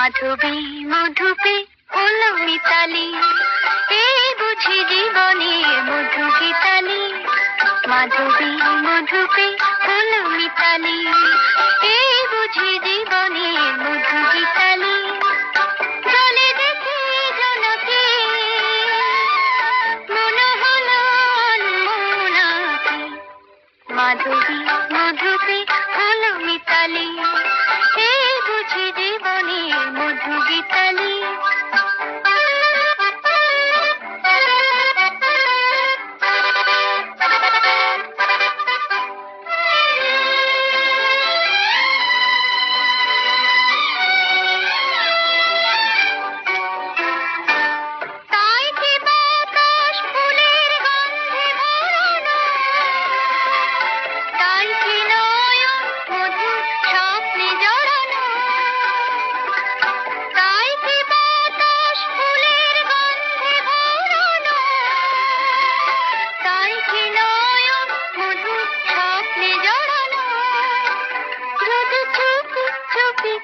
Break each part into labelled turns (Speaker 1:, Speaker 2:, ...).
Speaker 1: মাধবী মধুপে হলো মিতালি, এই বুঝি জীবনের মধু গীতালি। মাধবী মধুপে হলো মিতালি, এই বুঝি জীবনের মধু গীতালি। জলে দেখি জনকে মনে হলো অনমনাকে। মাধবী মধুপে হলো মিতালি, এই বুঝি জীবনের মধু গীতালি।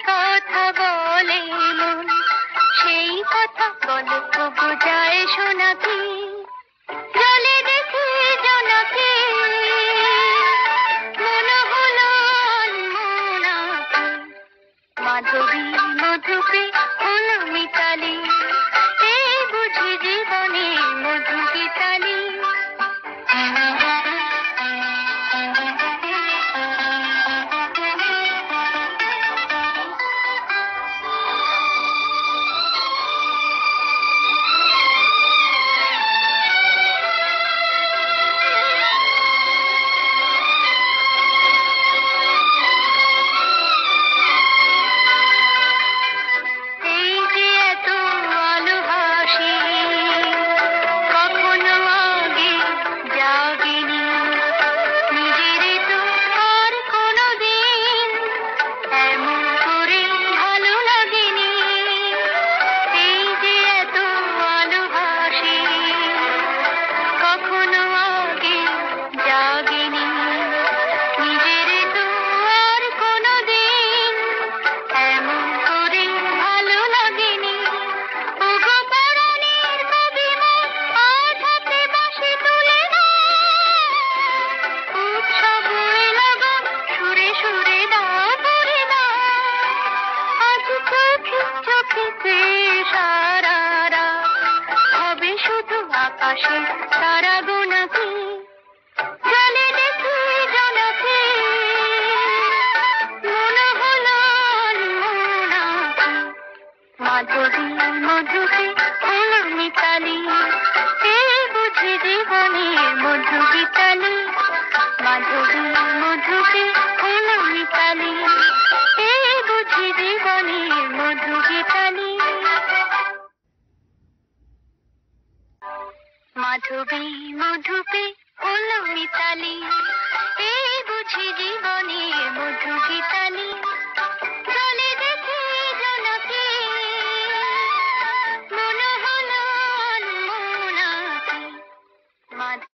Speaker 1: কথা বলে মন, সেই কথা বলো তবু যায় শোনাকি। জলে দেখি জনকে মনে হলো অনমনাকে। মাধবী মধুপে হলো মিতালি, এই বুঝি জীবনে মধু গীতালি। আকাশে তারা গোনাকে, জলে দেখি জনকে মনে হলো অনমনাকে। মাধবী মধুপে হলো মিতালি, এই বুঝি জীবনের মধু গীতালি। মাধবী মধুপে হলো মিতালি, এই বুঝি জীবনের মধু গীতালি। মাধবী মধুপে হলো মিতালি, এই বুঝি জীবনের